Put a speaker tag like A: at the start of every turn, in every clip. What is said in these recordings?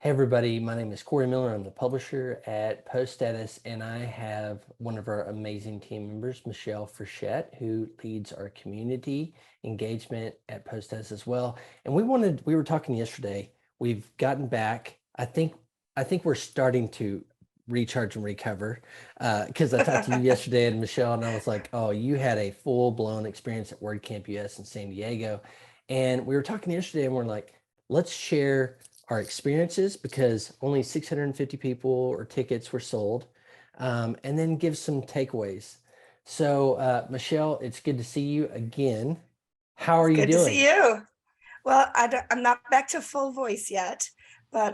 A: Hey everybody, my name is Cory Miller. I'm the publisher at Post Status, and I have one of our amazing team members, Michelle Frechette, who leads our community engagement at Post Status as well. And we were talking yesterday. We've gotten back. I think we're starting to recharge and recover because I talked to you yesterday and Michelle, and I was like, oh, you had a full-blown experience at WordCamp US in San Diego. And we were talking yesterday and we're like, let's share our experiences because only 650 people or tickets were sold, and then give some takeaways. So, Michelle, it's good to see you again. How are
B: It's
A: you
B: good to
A: doing?
B: see you. Well, I'm not back to full voice yet, but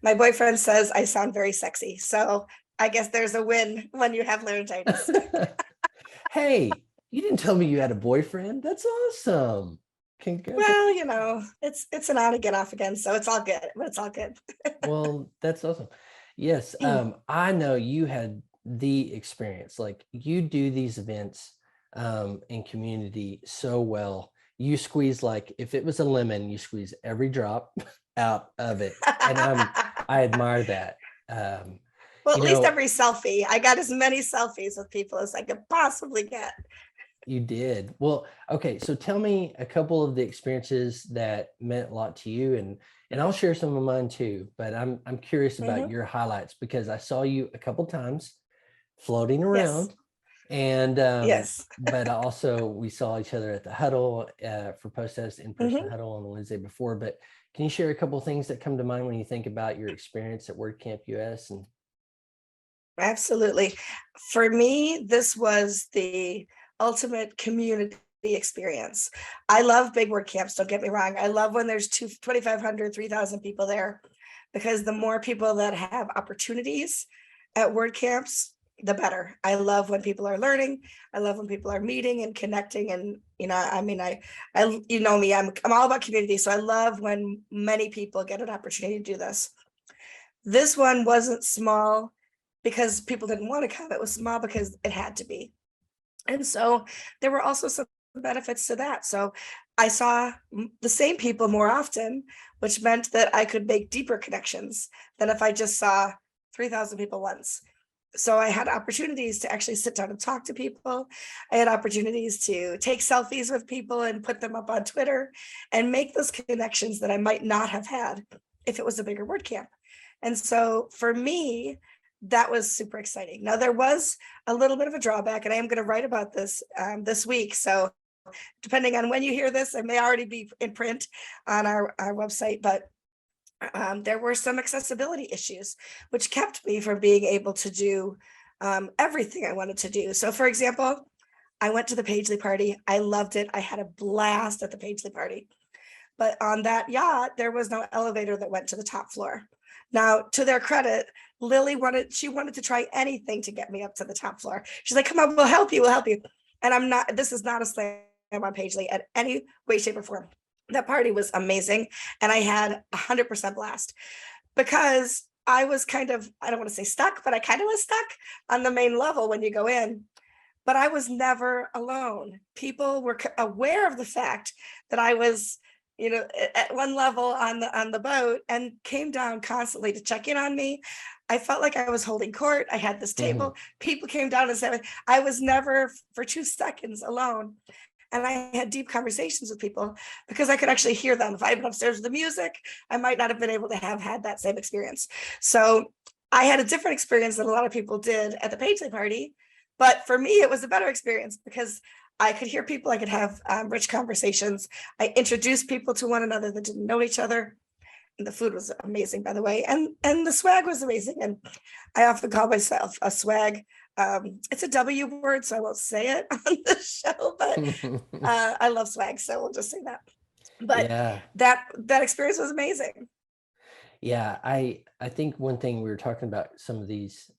B: my boyfriend says I sound very sexy. So I guess there's a win when you have laryngitis.
A: Hey, you didn't tell me you had a boyfriend. That's awesome.
B: Well,
A: Congratulations.
B: it's an on again, off again, so it's all good. But it's all good.
A: Well, that's awesome. Yes, I know you had the experience. Like you do these events in community so well. You squeeze like if it was a lemon, you squeeze every drop out of it, and I admire that. Um,
B: Well,
A: you
B: at least
A: know,
B: every selfie, I got as many selfies with people as I could possibly get.
A: you did. Well, okay, so tell me a couple of the experiences that meant a lot to you, and I'll share some of mine too, but I'm curious about
B: Mhm.
A: your highlights because I saw you a couple times floating
B: Yes,
A: around, and
B: yes.
A: but also we saw each other at the huddle for post-test in-person
B: Mhm.
A: huddle on the Wednesday before. But can you share a couple of things that come to mind when you think about your experience at WordCamp US? And
B: Absolutely. For me, this was the ultimate community experience. I love big word camps, don't get me wrong. I love when there's 2,500, 3,000 people there, because the more people that have opportunities at word camps, the better. I love when people are learning. I love when people are meeting and connecting. And I mean, you know me, I'm all about community. So I love when many people get an opportunity to do this. This one wasn't small because people didn't want to come. It was small because it had to be. And so there were also some benefits to that. So I saw the same people more often, which meant that I could make deeper connections than if I just saw 3,000 people once. So I had opportunities to actually sit down and talk to people. I had opportunities to take selfies with people and put them up on Twitter and make those connections that I might not have had if it was a bigger WordCamp. And so for me, that was super exciting. Now there was a little bit of a drawback, and I am going to write about this this week. So depending on when you hear this, it may already be in print on our website, but there were some accessibility issues, which kept me from being able to do everything I wanted to do. So for example, I went to the Pagely party. I loved it. I had a blast at the Pagely party. But on that yacht, there was no elevator that went to the top floor. Now, to their credit, Lily wanted to try anything to get me up to the top floor. She's like, come on, we'll help you. And this is not a slam on Pagely at any way, shape, or form. That party was amazing. And I had 100% blast because I was kind of, I don't want to say stuck, but I kind of was stuck on the main level when you go in. But I was never alone. People were aware of the fact that I was, at one level on the boat, and came down constantly to check in on me. I felt like I was holding court. I had this
A: mhm.
B: table. People came down and said I was never for 2 seconds alone. And I had deep conversations with people because I could actually hear them. If I had been upstairs with the music, I might not have been able to have had that same experience. So I had a different experience than a lot of people did at the Paisley party. But for me, it was a better experience because I could hear people, I could have rich conversations. I introduced people to one another that didn't know each other. And the food was amazing, by the way. And the swag was amazing. And I often call myself a swag. It's a W word, so I won't say it on the show, but I love swag, so we'll just say that. But
A: Yeah.
B: that experience was amazing.
A: Yeah, I think one thing we were talking about some of these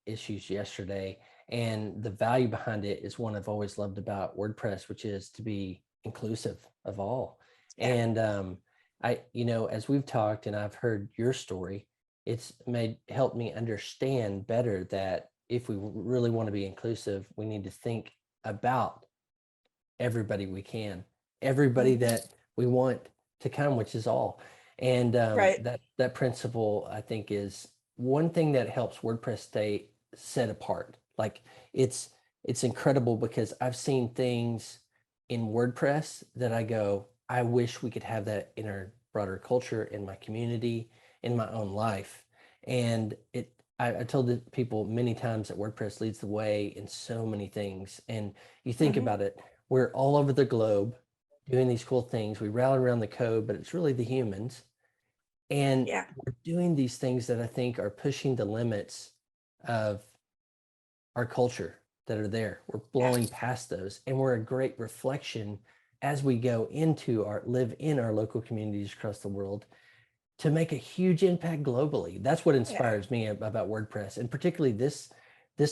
A: issues yesterday, and the value behind it is one I've always loved about WordPress, which is to be inclusive of all.
B: Yeah.
A: And as we've talked and I've heard your story, it's made helped me understand better that if we really want to be inclusive, we need to think about everybody we can, everybody
B: Mhm.
A: that we want to come, which is all. And
B: Right.
A: that principle, I think, is one thing that helps WordPress stay set apart. Like it's it's incredible because I've seen things in WordPress that I go, I wish we could have that in our broader culture, in my community, in my own life. And I told the people many times that WordPress leads the way in so many things. And you think
B: Hmm.
A: about it, we're all over the globe doing these cool things. We rally around the code, but it's really the humans. And
B: Yeah.
A: we're doing these things that I think are pushing the limits of our culture that are there. We're
B: Yeah.
A: blowing past those, and we're a great reflection as we go into our live in our local communities across the world to make a huge impact globally. That's what
B: Yeah.
A: inspires me about WordPress, and particularly this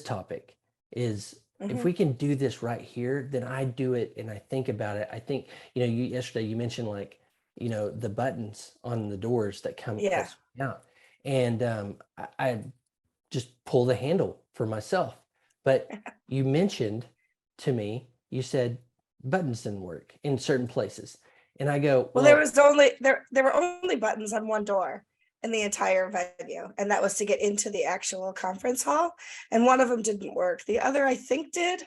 A: topic is if
B: Hmm.
A: we can do this right here, then I do it and I think about it. I think, you yesterday you mentioned like, the buttons on the doors that
B: Yeah.
A: swing out. And I just pull the handle for myself. But you mentioned to me, you said buttons didn't work in certain places. And I go,
B: Well, there
A: well,
B: was only there were only buttons on one door in the entire venue, and that was to get into the actual conference hall. And one of them didn't work. The other, I think, did,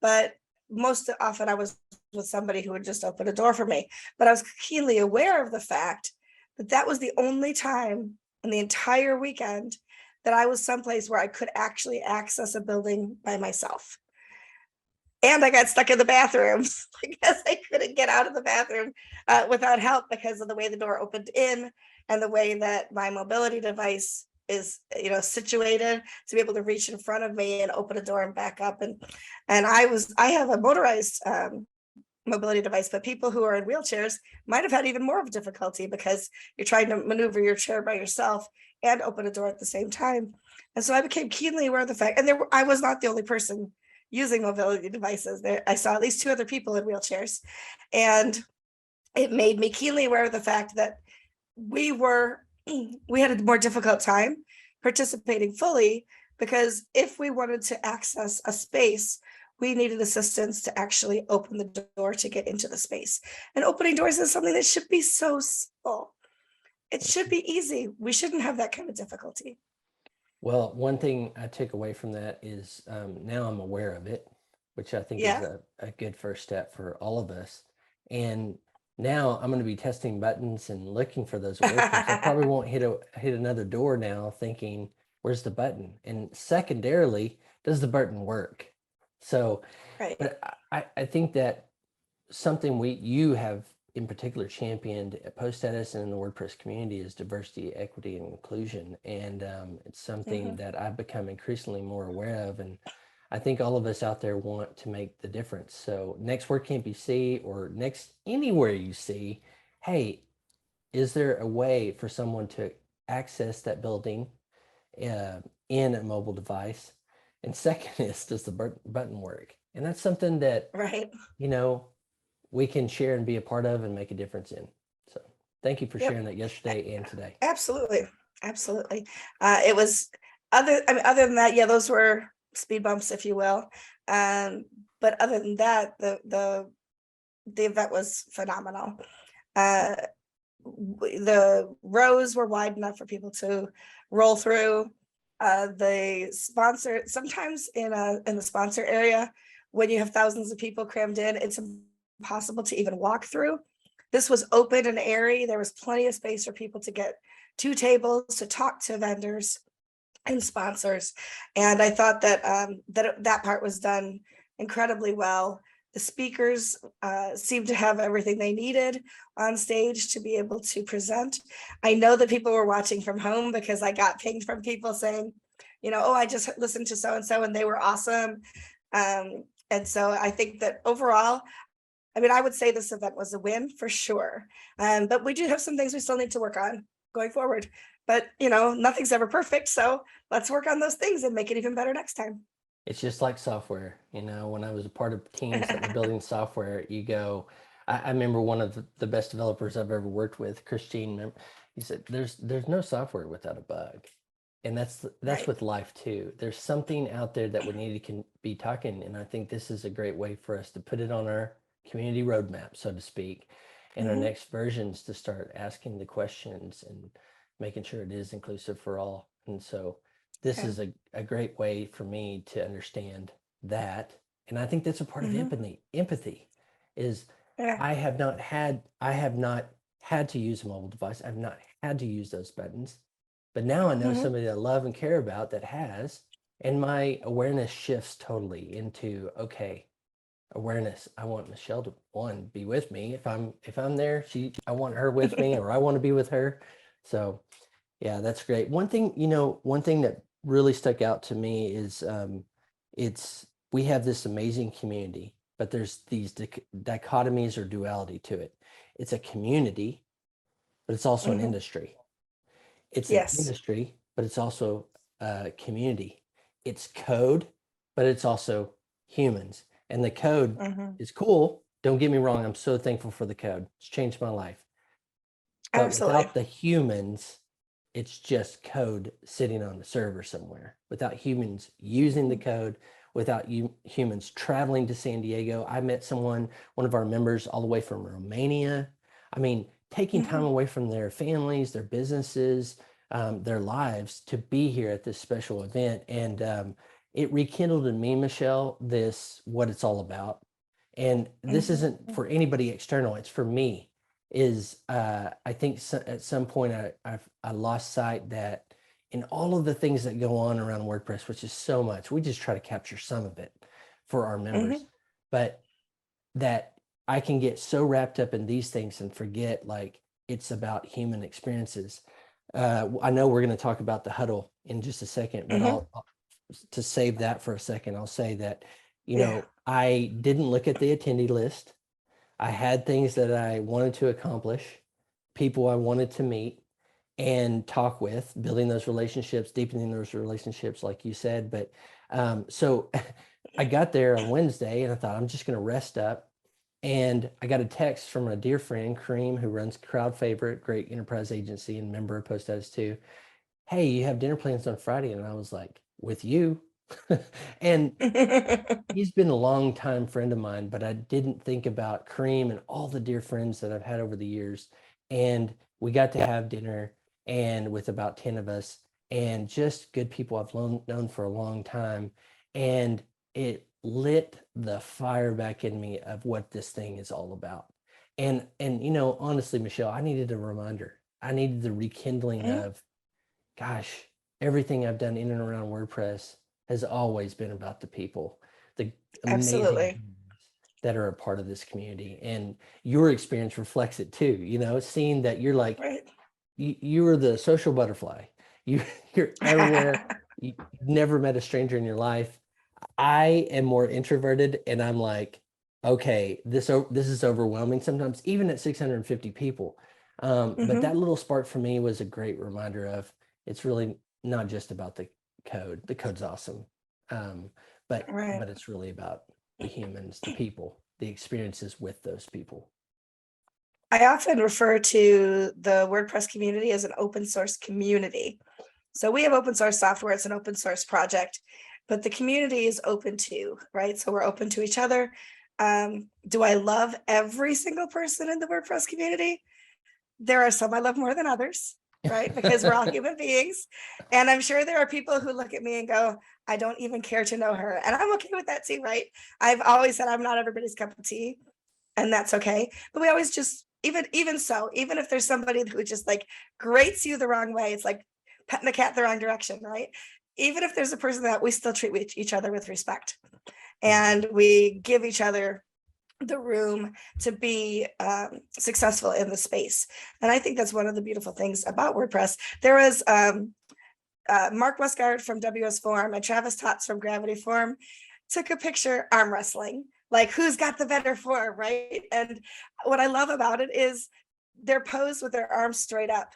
B: but most often I was with somebody who would just open a door for me. But I was keenly aware of the fact that that was the only time in the entire weekend that I was someplace where I could actually access a building by myself. And I got stuck in the bathroom because I couldn't get out of the bathroom without help because of the way the door opened in and the way that my mobility device is, situated to be able to reach in front of me and open a door and back up. And I have a motorized mobility device, but people who are in wheelchairs might have had even more of a difficulty because you're trying to maneuver your chair by yourself and open a door at the same time. And so I became keenly aware of the fact, and I was not the only person using mobility devices. There, I saw at least two other people in wheelchairs, and it made me keenly aware of the fact that we were we had a more difficult time participating fully because if we wanted to access a space, we needed assistance to actually open the door to get into the space. And opening doors is something that should be so simple. It should be easy. We shouldn't have that kind of difficulty.
A: well, one thing I took away from that is now I'm aware of it, which I think is
B: Yeah.
A: a good first step for all of us. And now I'm going to be testing buttons and looking for those at WordCamps. I probably won't hit another door now thinking, where's the button? And secondarily, does the button work? So,
B: Right.
A: but I think that something you have in particular championed at Post Status and in the WordPress community is diversity, equity, and inclusion. And it's something
B: Mhm.
A: that I've become increasingly more aware of. And I think all of us out there want to make the difference. So next WordCamp you see, or next anywhere you see, hey, is there a way for someone to access that building in a mobile device? And second is, does the button work? And that's something that,
B: Right.
A: you know, we can share and be a part of and make a difference in. So thank you for
B: Yep.
A: sharing that yesterday and today.
B: Absolutely. Absolutely. It was other than that, yeah, those were speed bumps, if you will. Um, but other than that, the event was phenomenal. Uh, the rows were wide enough for people to roll through. The sponsor sometimes in the sponsor area, when you have thousands of people crammed in, it's impossible to even walk through. This was open and airy. There was plenty of space for people to get to tables to talk to vendors and sponsors. And I thought that that part was done incredibly well. The speakers seemed to have everything they needed on stage to be able to present. I know that people were watching from home because I got pinged from people saying, oh, I just listened to so and so and they were awesome. And so I think that overall, I mean, I would say this event was a win for sure. But we do have some things we still need to work on going forward. But nothing's ever perfect. So let's work on those things and make it even better next time.
A: It's just like software. When I was a part of teams that were building software, you go, I remember one of the best developers I've ever worked with, Christine, he said, there's no software without a bug. And that's
B: Right.
A: with life too. There's something out there that we need to be talking. And I think this is a great way for us to put it on our community roadmap, so to speak. and our next versions to start asking the questions and making sure it is inclusive for all. And so this
B: Yeah.
A: is a great way for me to understand that. And I think that's a part of
B: Mhm.
A: empathy. Empathy is
B: Yeah.
A: I have not had to use a mobile device. I've not had to use those buttons. But now I know
B: Mhm.
A: somebody that I love and care about that has, and my awareness shifts totally into, okay, awareness. I want Michelle to be with me. If I'm there, I want her with me, or I want to be with her. So yeah, that's great. One thing that really stuck out to me is it's we have this amazing community, but there's these dichotomies or duality to it. It's a community, but it's also an
B: Mhm.
A: industry. It's an
B: Yes.
A: industry, but it's also a community. It's code, but it's also humans. And the code
B: Mhm.
A: is cool. Don't get me wrong. I'm so thankful for the code. It's changed my life. But
B: Absolutely.
A: without the humans, it's just code sitting on the server somewhere. Without humans using the code, without humans traveling to San Diego. I met one of our members all the way from Romania. I mean, taking time
B: Mhm.
A: away from their families, their businesses, their lives to be here at this special event. And it rekindled in me, Michelle, what it's all about. And this
B: Mhm.
A: isn't for anybody external, it's for me. I think at some point I lost sight that in all of the things that go on around WordPress, which is so much, we just try to capture some of it for our members,
B: Mhm.
A: but that I can get so wrapped up in these things and forget like it's about human experiences. I know we're going to talk about the huddle in just a second, but
B: Mhm.
A: to save that for a second, I'll say that,
B: Yeah.
A: I didn't look at the attendee list. I had things that I wanted to accomplish, people I wanted to meet and talk with, building those relationships, deepening those relationships, like you said. But so I got there on Wednesday and I thought, I'm just going to rest up. And I got a text from a dear friend, Kareem, who runs Crowd Favorite, great enterprise agency and member of Post Status too. Hey, you have dinner plans on Friday? And I was like, with you? And he's been a long time friend of mine, but I didn't think about Kareem and all the dear friends that I've had over the years. And we got to have dinner and with about 10 of us and just good people I've known for a long time. And it lit the fire back in me of what this thing is all about. And honestly, Michelle, I needed a reminder. I needed the rekindling
B: Mhm.
A: of, gosh, everything I've done in and around WordPress has always been about the people, the amazing
B: Absolutely.
A: humans that are a part of this community. And your experience reflects it too. Seeing that you're like,
B: Right.
A: you were the social butterfly. You, you're everywhere. You've never met a stranger in your life. I am more introverted and I'm like, okay, this is overwhelming sometimes, even at 650 people. But
B: Mhm.
A: that little spark for me was a great reminder of it's really not just about the code. The code's awesome. Um,
B: Right.
A: but it's really about the humans, the people, the experiences with those people.
B: I often refer to the WordPress community as an open source community. So we have open source software, it's an open source project, but the community is open too, right? So we're open to each other. Do I love every single person in the WordPress community? There are some I love more than others, right? Because we're all human beings. And I'm sure there are people who look at me and go, I don't even care to know her. And I'm okay with that too, right? I've always said I'm not everybody's cup of tea, and that's okay. But we always just, even so, even if there's somebody who just like grates you the wrong way, it's like petting the cat the wrong direction, right? Even if there's a person that we still treat each other with respect
A: Mhm.
B: and we give each other the room to be successful in the space. And I think that's one of the beautiful things about WordPress. There was Mark Westgard from WS Forum and Travis Tots from Gravity Forum took a picture arm wrestling, like who's got the better form, right? And what I love about it is they're posed with their arms straight up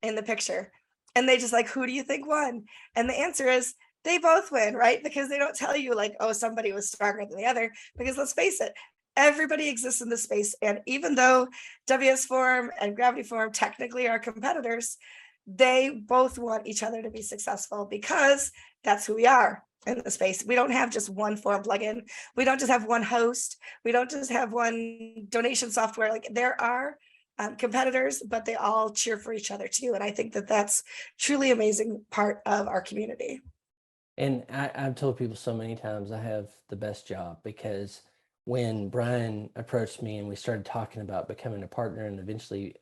B: in the picture. And they just like, who do you think won? And the answer is they both win, right? Because they don't tell you like, oh, somebody was stronger than the other. Because let's face it, everybody exists in this space. And even though WS Forum and Gravity Forum technically are competitors, they both want each other to be successful because that's who we are. in the space. We don't have just one form plugin. We don't just have one host. We don't just have one donation software. Like there are competitors, but they all cheer for each other too. And I think that that's truly amazing part of our community.
A: And I've told people so many times I have the best job, because when Brian approached me and we started talking about becoming a partner and eventually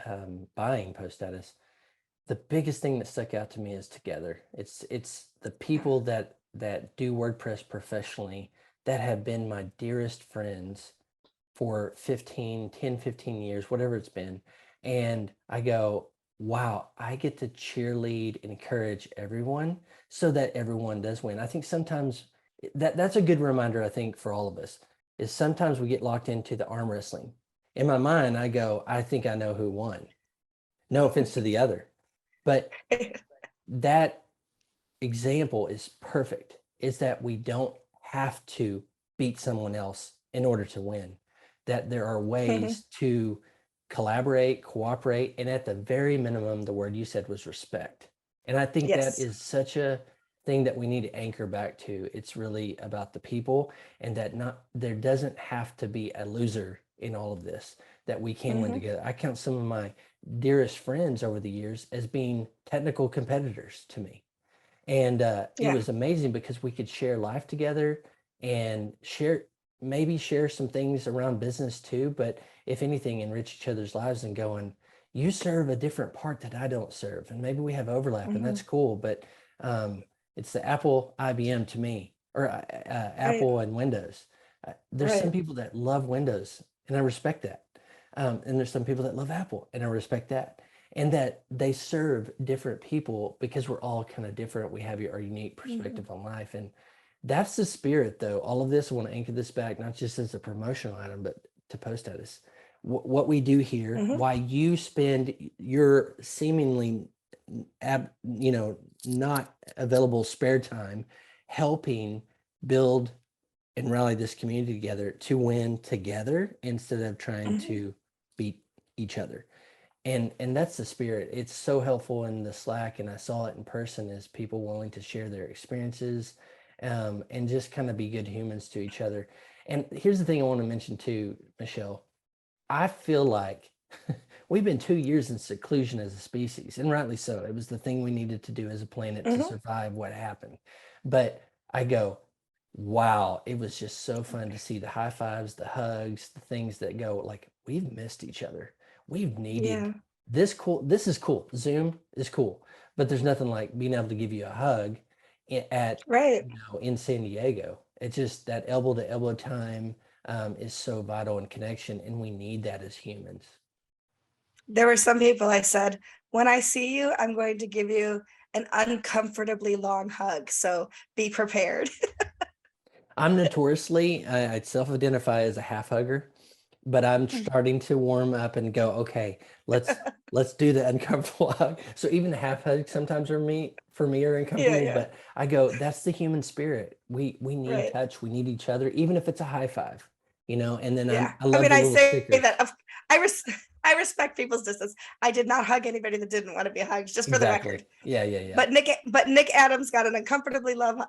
A: buying Post Status, the biggest thing that stuck out to me is together. It's the people that do WordPress professionally that have been my dearest friends for 15 years, whatever it's been. And I go, wow, I get to cheerlead and encourage everyone so that everyone does win. I think sometimes that's a good reminder, I think, for all of us, is sometimes we get locked into the arm wrestling. In my mind, I go, I think I know who won. No offense to the other, but that example is perfect, is that we don't have to beat someone else in order to win, that there are ways to collaborate, cooperate, and at the very minimum, the word you said was respect. And I think that
B: Yes.
A: is such a thing that we need to anchor back to. It's really about the people, and that there doesn't have to be a loser in all of this, that we can win together. I count some of my dearest friends over the years as being technical competitors to me. And it was amazing because we could share life together and maybe share some things around business too, but if anything, enrich each other's lives, and going, you serve a different part that I don't serve, and maybe we have overlap, and that's cool. But it's the Apple IBM to me, or Apple and Windows. There's some people that love Windows, and I respect that. And there's some people that love Apple, and I respect that. And that they serve different people because we're all kind of different. We have our unique perspective on life. And that's the spirit, though. All of this, I want to anchor this back, not just as a promotional item, but to Post Status. What we do here, why you spend your seemingly, not available spare time helping build and rally this community together to win together instead of trying to beat each other. And that's the spirit. It's so helpful in the Slack, and I saw it in person, is people willing to share their experiences and just kind of be good humans to each other. And here's the thing I want to mention too, Michelle. I feel like we've been 2 years in seclusion as a species, and rightly so. It was the thing we needed to do as a planet to survive what happened. But I go, wow, it was just so fun to see the high fives, the hugs, the things that go like, we've missed each other. We've needed this cool. This is cool. Zoom is cool, but there's nothing like being able to give you a hug at in San Diego. It's just that elbow to elbow time is so vital in connection, and we need that as humans.
B: There were some people I said, when I see you, I'm going to give you an uncomfortably long hug. So be prepared.
A: I'm notoriously, I self-identify as a half hugger, but I'm starting to warm up and go, okay, let's do the uncomfortable hug. So even the half hugs sometimes for me are uncomfortable, but I go, that's the human spirit. We need touch, we need each other, even if it's a high five, and then I love the
B: I
A: little
B: say
A: stickers.
B: that I respect people's distance. I did not hug anybody that didn't want to be hugged, just for the record.
A: Yeah.
B: But Nick Adams got an uncomfortably long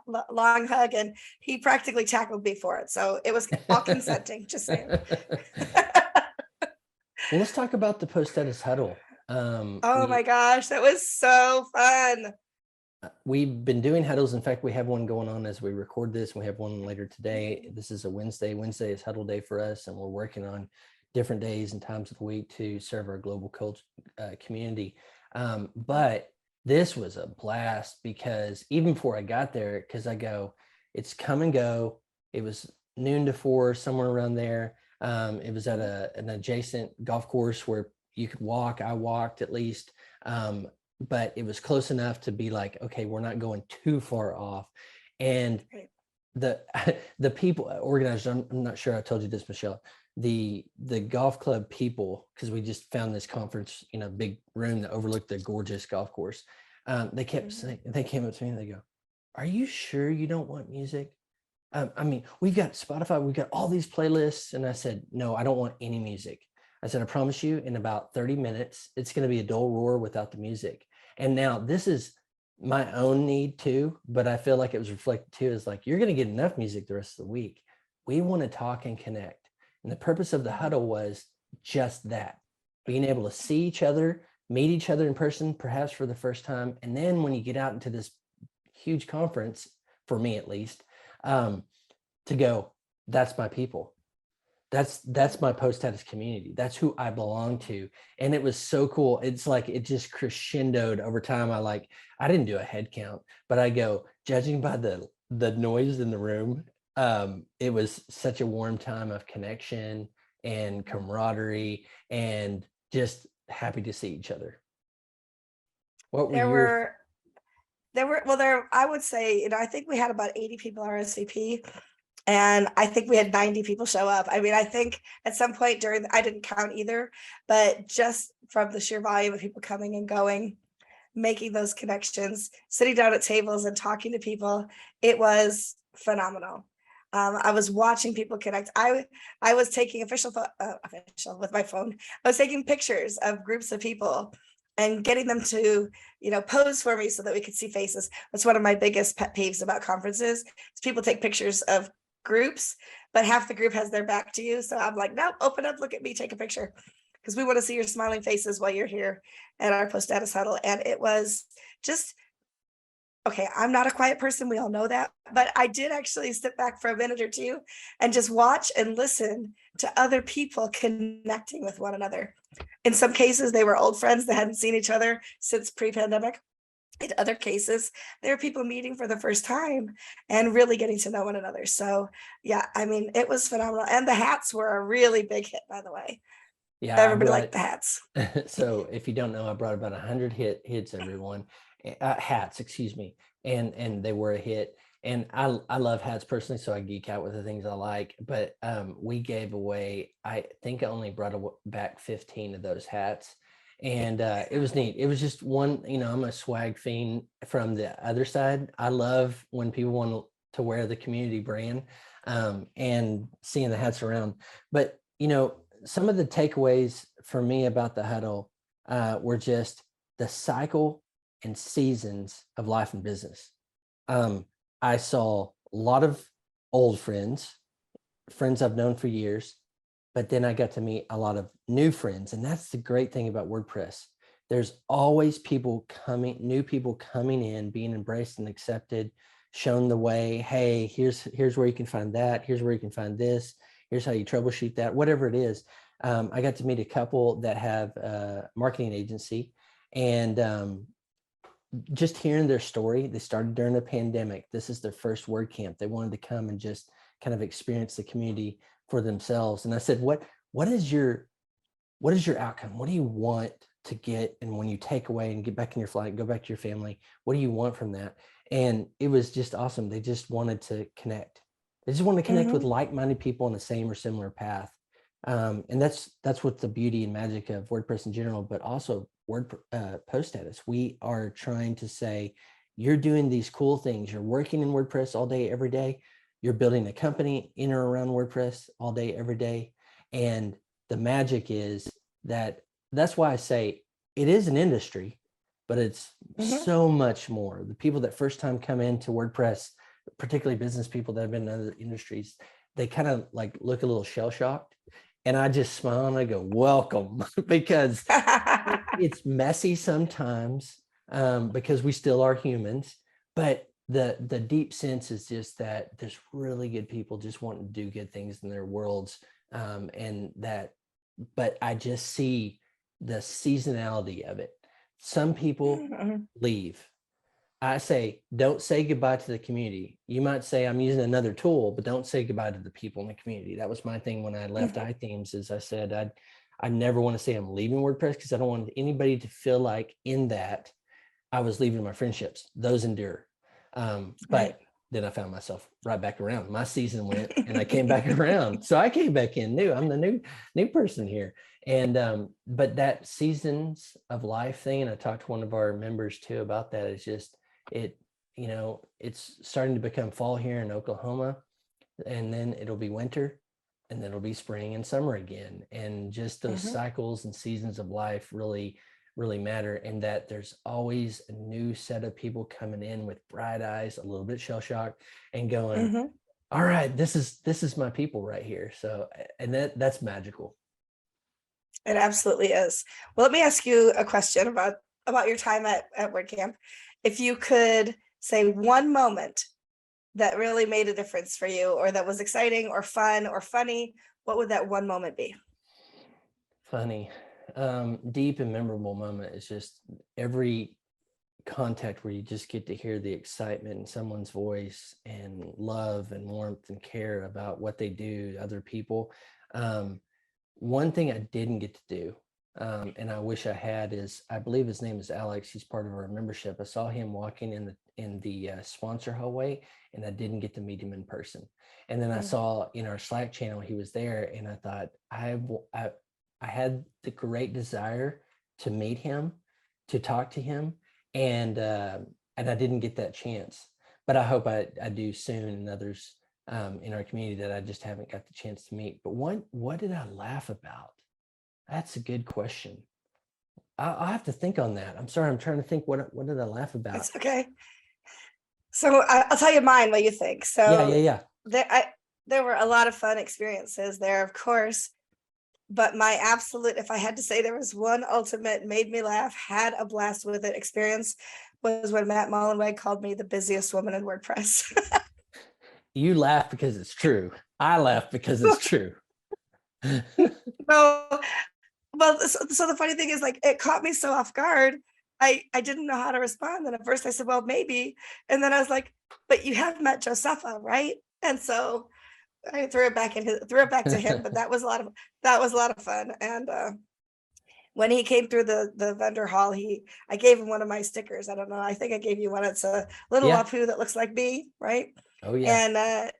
B: hug, and he practically tackled me for it. So it was all consenting, just saying.
A: Well, let's talk about the Post Status Huddle.
B: Oh my gosh, that was so fun.
A: We've been doing huddles. In fact, we have one going on as we record this. We have one later today. This is a Wednesday. Wednesday is huddle day for us, and we're working on different days and times of the week to serve our global culture community. But this was a blast, because even before I got there, because I go, it's come and go. It was noon to 4, somewhere around there. It was at an adjacent golf course where you could walk. I walked at least. But it was close enough to be like, okay, we're not going too far off. And the people organizers, I'm not sure I told you this, Michelle, the golf club people, because we just found this conference, big room that overlooked the gorgeous golf course. They kept saying, they came up to me and they go, are you sure you don't want music? I mean, we've got Spotify, we've got all these playlists. And I said, no, I don't want any music. I said, I promise you, in about 30 minutes, it's going to be a dull roar without the music. And now this is my own need too, but I feel like it was reflected too, is like, you're going to get enough music the rest of the week. We want to talk and connect. And the purpose of the huddle was just that, being able to see each other, meet each other in person, perhaps for the first time. And then when you get out into this huge conference, for me at least, to go, that's my people. That's my post status community. That's who I belong to. And it was so cool. It's like it just crescendoed over time. I didn't do a head count, but I go, judging by the noise in the room, it was such a warm time of connection and camaraderie and just happy to see each other. What were
B: There
A: your
B: were well, I would say, I think we had about 80 people RSVP, and I think we had 90 people show up. I mean, I think at some point I didn't count either, but just from the sheer volume of people coming and going, making those connections, sitting down at tables and talking to people, it was phenomenal. I was watching people connect. I was taking official with my phone. I was taking pictures of groups of people and getting them to, pose for me so that we could see faces. That's one of my biggest pet peeves about conferences is people take pictures of groups, but half the group has their back to you. So I'm like, no, open up, look at me, take a picture. Because we want to see your smiling faces while you're here at our post status huddle. And it was just, okay, I'm not a quiet person. We all know that. But I did actually sit back for a minute or two and just watch and listen to other people connecting with one another. In some cases, they were old friends that hadn't seen each other since pre-pandemic. In other cases, there are people meeting for the first time and really getting to know one another. So yeah, I mean, it was phenomenal. And the hats were a really big hit, by the way.
A: Yeah, I
B: Everybody
A: brought
B: liked the hats.
A: so if you don't know, I brought about 100 hits, everyone, hats, excuse me, and they were a hit. And I love hats personally, so I geek out with the things I like. But we gave away, I think I only brought back 15 of those hats, and it was neat. It was just one, I'm a swag fiend from the other side. I love when people want to wear the community brand, and seeing the hats around. But some of the takeaways for me about the huddle were just the cycle and seasons of life and business. I saw a lot of old friends I've known for years, but then I got to meet a lot of new friends. And that's the great thing about WordPress. There's always new people coming in, being embraced and accepted, shown the way. Hey, here's where you can find that. Here's where you can find this. Here's how you troubleshoot that, whatever it is. I got to meet a couple that have a marketing agency, and just hearing their story. They started during the pandemic. This is their first WordCamp. They wanted to come and just kind of experience the community for themselves. And I said, what is your outcome? What do you want to get? And when you take away and get back in your flight, go back to your family, what do you want from that? And it was just awesome. They just wanted to connect. They just want to connect with like-minded people on the same or similar path. And that's what the beauty and magic of WordPress in general, but also Post Status. We are trying to say, you're doing these cool things. You're working in WordPress all day, every day. You're building a company in or around WordPress all day, every day. And the magic is that's why I say it is an industry, but it's so much more. The people that first time come into WordPress, particularly business people that have been in other industries, they kind of like look a little shell shocked. And I just smile and I go, welcome, because it's messy sometimes, because we still are humans. But the deep sense is just that there's really good people just wanting to do good things in their worlds. But I just see the seasonality of it. Some people leave. I say, don't say goodbye to the community. You might say, I'm using another tool, but don't say goodbye to the people in the community. That was my thing when I left iThemes, is I said, I never want to say I'm leaving WordPress, because I don't want anybody to feel like in that I was leaving my friendships. Those endure. But then I found myself right back around. My season went and I came back around. So I came back in new. I'm the new person here. And but that seasons of life thing, and I talked to one of our members too about that, is just it's starting to become fall here in Oklahoma, and then it'll be winter, and then it'll be spring and summer again. And just those cycles and seasons of life really really matter, and that there's always a new set of people coming in with bright eyes, a little bit shell shocked, and going,
B: Mhm.
A: all right, this is my people right here. So, and that's magical.
B: It absolutely is. Well, let me ask you a question about your time at WordCamp. If you could say one moment that really made a difference for you, or that was exciting or fun or funny, what would that one moment be?
A: Funny. Deep and memorable moment is just every contact where you just get to hear the excitement in someone's voice, and love and warmth and care about what they do to other people. Um, One thing I didn't get to do, and I wish I had, is I believe his name is Alex. He's part of our membership. I saw him walking in the sponsor hallway, and I didn't get to meet him in person. And then I
B: Mm.
A: saw in our Slack channel he was there, and I thought I had the great desire to meet him, to talk to him, and I didn't get that chance. But I hope I do soon, and others in our community that I just haven't got the chance to meet. But what did I laugh about? That's a good question. I'll have to think on that. I'm sorry. I'm trying to think what did I laugh about?
B: It's okay. So I'll tell you mine, what you think.
A: Yeah,
B: So
A: yeah, yeah.
B: there were a lot of fun experiences there, of course. But my absolute, if I had to say there was one ultimate made me laugh, had a blast with it experience, was when Matt Mullenweg called me the busiest woman in WordPress.
A: You laugh because it's true. I laugh because it's true.
B: No, well, so the funny thing is, like, it caught me so off guard. I didn't know how to respond. And at first I said, well, maybe. And then I was like, but you have met Josepha, right? And so I threw it back to him. But that was a lot of fun. And when he came through the vendor hall, I gave him one of my stickers. I don't know. I think I gave you one. It's a little
A: Yeah.
B: Apu that looks like me, right?
A: Oh yeah.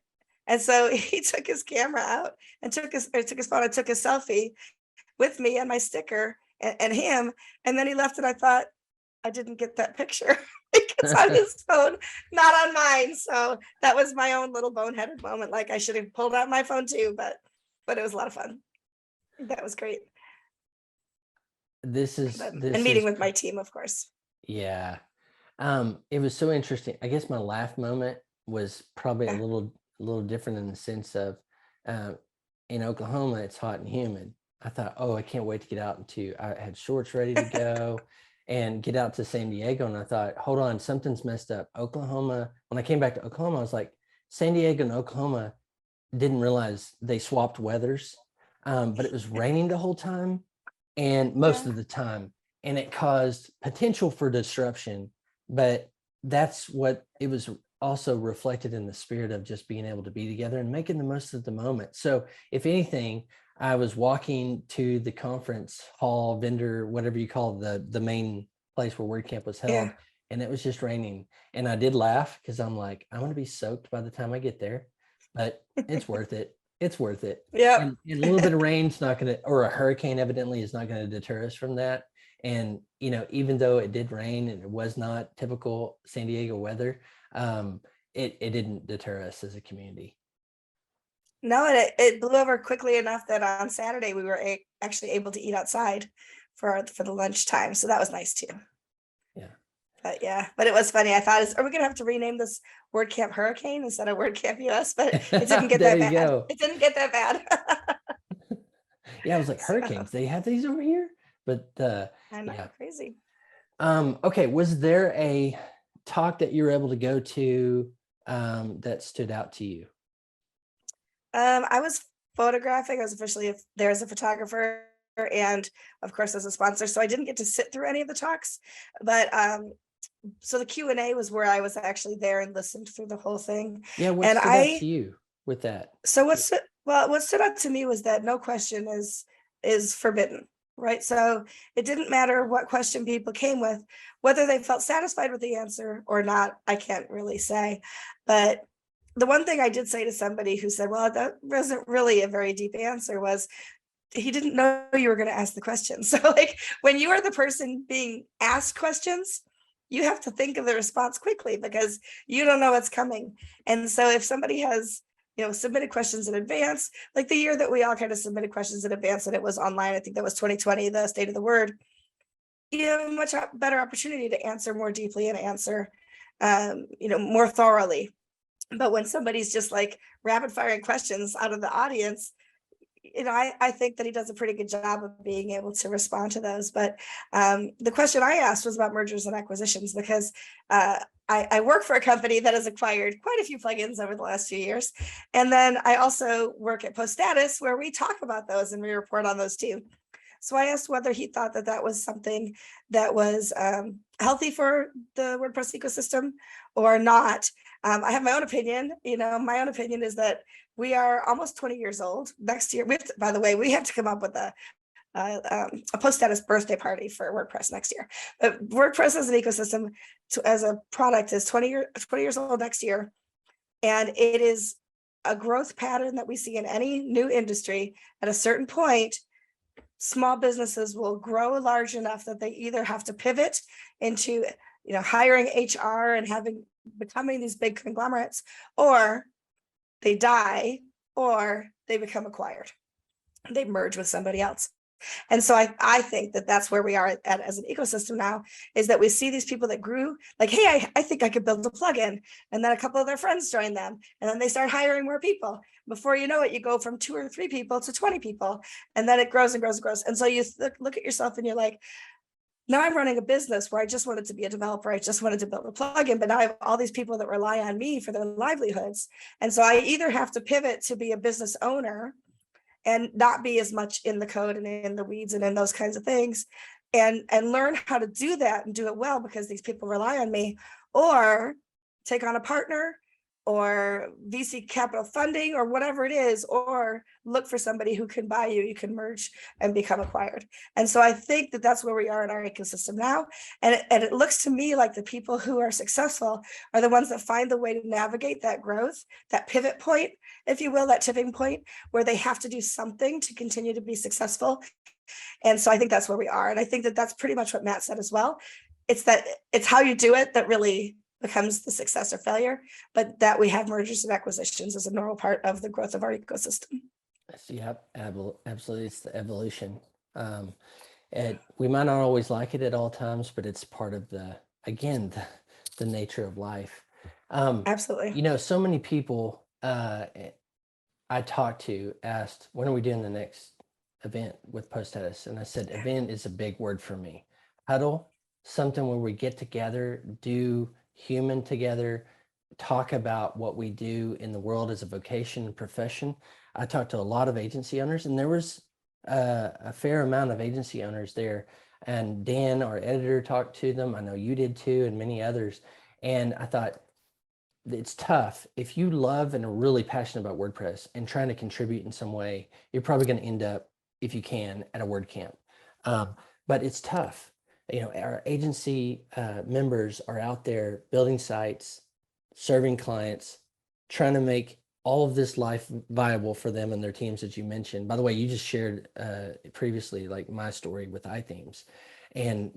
B: And so he took his camera out and took his phone and took a selfie with me and my sticker and him. And then he left, and I thought, I didn't get that picture because on his phone, not on mine. So that was my own little boneheaded moment. Like, I should have pulled out my phone too, but it was a lot of fun. That was great.
A: This
B: And meeting
A: is
B: with my team, of course.
A: yeah. It was so interesting. I guess my laugh moment was probably
B: Yeah.
A: a little different in the sense of uh, in Oklahoma, it's hot and humid. I thought, oh, I can't wait to get out into. I had shorts ready to go and get out to San Diego, and I thought, hold on, something's messed up. Oklahoma. When I came back to Oklahoma, I was like, San Diego and Oklahoma, didn't realize they swapped weathers, but it was raining the whole time and most
B: Yeah.
A: of the time, and it caused potential for disruption. But that's what it was also reflected in the spirit of just being able to be together and making the most of the moment. So if anything, I was walking to the conference hall, vendor, whatever you call the main place where WordCamp was held,
B: Yeah.
A: and it was just raining. And I did laugh because I'm like, I'm going to be soaked by the time I get there, but it's worth it. It's worth it.
B: Yep.
A: And a little bit of rain's not going to, or a hurricane evidently is not going to deter us from that. And, even though it did rain and it was not typical San Diego weather, it didn't deter us as a community.
B: No, and it blew over quickly enough that on Saturday we were actually able to eat outside for the lunchtime. So that was nice too.
A: Yeah.
B: But yeah, but it was funny. I thought, are we gonna have to rename this WordCamp Hurricane instead of WordCamp US? But it didn't get
A: There
B: that
A: you
B: bad.
A: go.
B: It didn't get that bad.
A: Yeah, I was like,
B: So
A: hurricanes, they have these over here? But
B: I know,
A: yeah.
B: crazy.
A: Okay, was there a talk that you were able to go to that stood out to you?
B: I was photographing. I was officially there as a photographer and of course as a sponsor. So I didn't get to sit through any of the talks, but so the Q&A was where I was actually there and listened through the whole thing.
A: Yeah, what
B: And
A: stood out to you with that?
B: so what stood out to me was that no question is forbidden, right? So it didn't matter what question people came with, whether they felt satisfied with the answer or not, I can't really say. But the one thing I did say to somebody who said, well, that wasn't really a very deep answer, was he didn't know you were going to ask the question. So like, when you are the person being asked questions, you have to think of the response quickly because you don't know what's coming. And so if somebody has, submitted questions in advance, like the year that we all kind of submitted questions in advance and it was online, I think that was 2020, the State of the Word. you have a much better opportunity to answer more deeply and answer, more thoroughly. But when somebody's just like rapid firing questions out of the audience, I think that he does a pretty good job of being able to respond to those. But the question I asked was about mergers and acquisitions, because I work for a company that has acquired quite a few plugins over the last few years. And then I also work at Post Status, where we talk about those and we report on those too. So I asked whether he thought that that was something that was healthy for the WordPress ecosystem or not. I have my own opinion. My own opinion is that we are almost 20 years old. Next year, by the way, we have to come up with a Post Status birthday party for WordPress next year. But WordPress as an ecosystem, as a product, is 20 years old next year. And it is a growth pattern that we see in any new industry. At a certain point, small businesses will grow large enough that they either have to pivot into hiring HR and becoming these big conglomerates, or they die, or they become acquired. They merge with somebody else. And so I think that that's where we are at as an ecosystem now, is that we see these people that grew like, hey, I think I could build a plugin. And then a couple of their friends join them. And then they start hiring more people. Before you know it, you go from 2 or 3 people to 20 people. And then it grows and grows and grows. And so you look at yourself and you're like, now I'm running a business where I just wanted to be a developer. I just wanted to build a plugin, but now I have all these people that rely on me for their livelihoods. And so I either have to pivot to be a business owner and not be as much in the code and in the weeds and in those kinds of things, and learn how to do that and do it well because these people rely on me, or take on a partner or VC capital funding or whatever it is, or look for somebody who can buy you can merge and become acquired. And so I think that that's where we are in our ecosystem now. And it looks to me like the people who are successful are the ones that find the way to navigate that growth, that pivot point, if you will, that tipping point where they have to do something to continue to be successful. And so I think that's where we are. And I think that that's pretty much what Matt said as well. It's how you do it that really becomes the success or failure, but that we have mergers and acquisitions as a normal part of the growth of our ecosystem.
A: Yep, absolutely. It's the evolution. And we might not always like it at all times, but it's part of the nature of life.
B: Absolutely.
A: So many people I talked to asked, when are we doing the next event with Post Status? And I said, event is a big word for me. Huddle, something where we get together, do human together, talk about what we do in the world as a vocation and profession. I talked to a lot of agency owners, and there was a fair amount of agency owners there. And Dan, our editor, talked to them. I know you did too, and many others. And I thought, it's tough. If you love and are really passionate about WordPress and trying to contribute in some way, you're probably going to end up, if you can, at a WordCamp. But it's tough. Our agency members are out there building sites, serving clients, trying to make all of this life viable for them and their teams that you mentioned. By the way, you just shared previously, like my story with iThemes and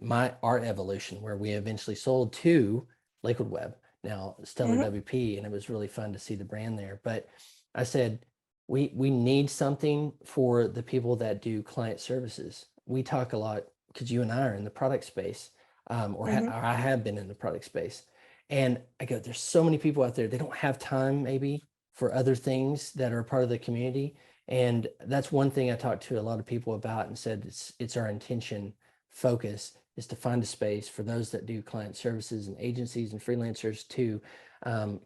A: our evolution, where we eventually sold to Liquid Web, now Stellar WP, and it was really fun to see the brand there. But I said, we need something for the people that do client services. We talk a lot because you and I are in the product space, or I have been in the product space. And I go, there's so many people out there, they don't have time maybe for other things that are part of the community. And that's one thing I talked to a lot of people about and said, it's our intention, focus is to find a space for those that do client services and agencies and freelancers to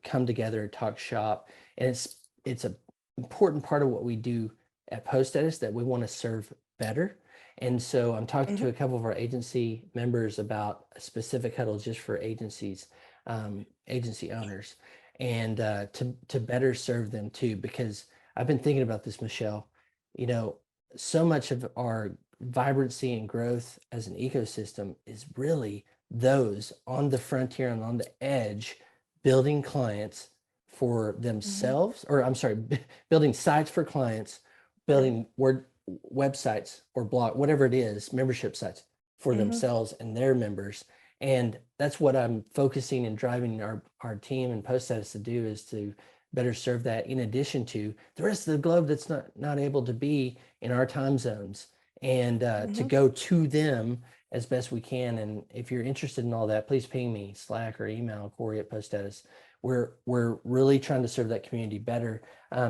A: come together, talk shop. And it's an important part of what we do at Post Status that we want to serve better. And so I'm talking to a couple of our agency members about a specific huddle just for agencies, agency owners, and to better serve them too, because I've been thinking about this, Michelle. So much of our vibrancy and growth as an ecosystem is really those on the frontier and on the edge, building clients for themselves, or I'm sorry, building sites for clients, building websites or blog, whatever it is, membership sites for themselves and their members. And that's what I'm focusing and driving our team and Post Status to do, is to better serve that, in addition to the rest of the globe that's not able to be in our time zones, and to go to them as best we can. And if you're interested in all that, please ping me, Slack or email Cory at Post Status. We're really trying to serve that community better,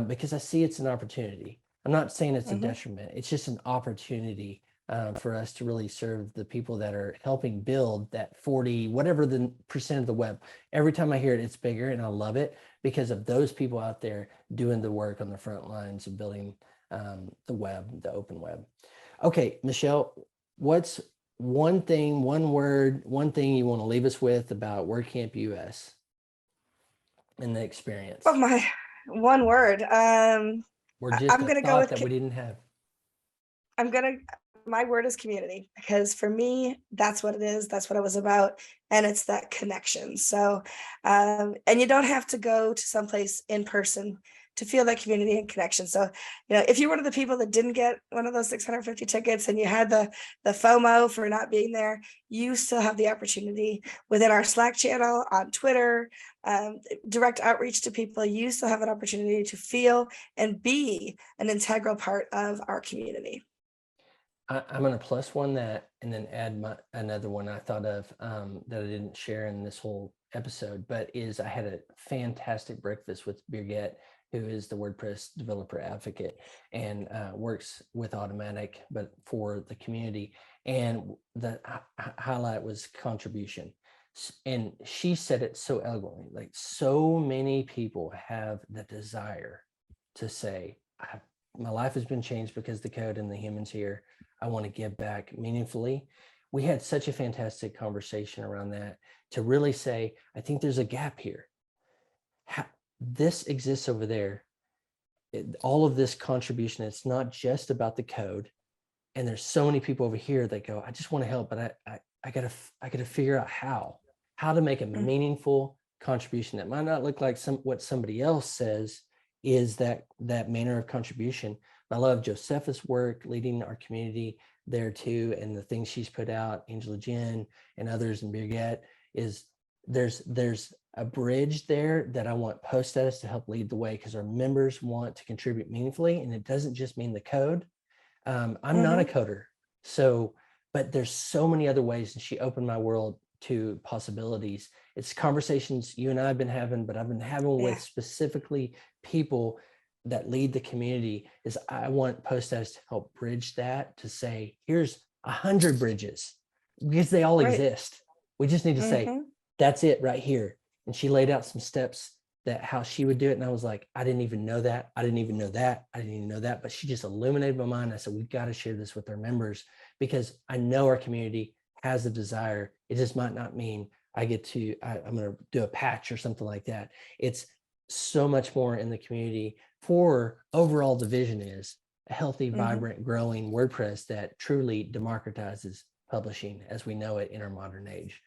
A: because I see it's an opportunity. I'm not saying it's a detriment. It's just an opportunity for us to really serve the people that are helping build that 40, whatever the percent of the web. Every time I hear it, it's bigger, and I love it because of those people out there doing the work on the front lines of building the web, the open web. Okay, Michelle, what's one thing, one word, one thing you want to leave us with about WordCamp US and the experience?
B: Oh my, one word.
A: Or just
B: I'm
A: a
B: gonna go
A: thought
B: with
A: that we didn't have.
B: my word is community, because for me, that's what it is. That's what it was about. And it's that connection. So, and you don't have to go to someplace in person to feel that community and connection. So, if you're one of the people that didn't get one of those 650 tickets and you had the FOMO for not being there, you still have the opportunity within our Slack channel, on Twitter, direct outreach to people. You still have an opportunity to feel and be an integral part of our community.
A: I'm going to plus one that and then add another one I thought of that I didn't share in this whole episode, but I had a fantastic breakfast with Birgit, who is the WordPress developer advocate and works with Automatic, but for the community. And the highlight was contribution. And she said it so eloquently, like so many people have the desire to say, my life has been changed because the code and the humans here. I want to give back meaningfully. We had such a fantastic conversation around that to really say, I think there's a gap here. This exists over there. All of this contribution, it's not just about the code. And there's so many people over here that go, I just want to help, but I gotta figure out how to make a meaningful contribution that might not look like what somebody else says is that manner of contribution. I love Josepha's work leading our community there too, and the things she's put out, Angela Jen and others, and Birgit, is there's a bridge there that I want Post Status to help lead the way, because our members want to contribute meaningfully, and it doesn't just mean the code. I'm not a coder, but there's so many other ways, and she opened my world to possibilities. It's conversations you and I have been having, but I've been having with specifically people that lead the community. Is I want Post Status to help bridge that, to say, here's 100 bridges, because they all exist. We just need to say, that's it right here. And she laid out some steps that how she would do it. And I was like, I didn't even know that. I didn't even know that. I didn't even know that. But she just illuminated my mind. I said, we've got to share this with our members, because I know our community has a desire. It just might not mean I'm going to do a patch or something like that. It's so much more in the community. For overall, the vision is a healthy, vibrant, growing WordPress that truly democratizes publishing as we know it in our modern age.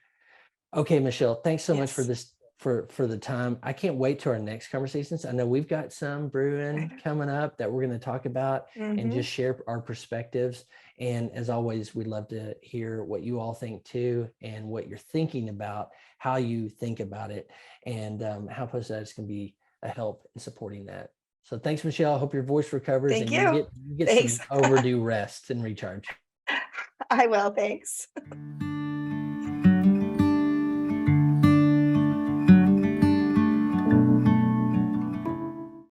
A: Okay, Michelle, thanks so much for this, for the time. I can't wait to our next conversations. I know we've got some brewing coming up that we're going to talk about and just share our perspectives. And as always, we'd love to hear what you all think too, and what you're thinking about, how you think about it, and how Post Status can be a help in supporting that. So thanks, Michelle. I hope your voice recovers and you get some overdue rest and recharge.
B: I will. Thanks.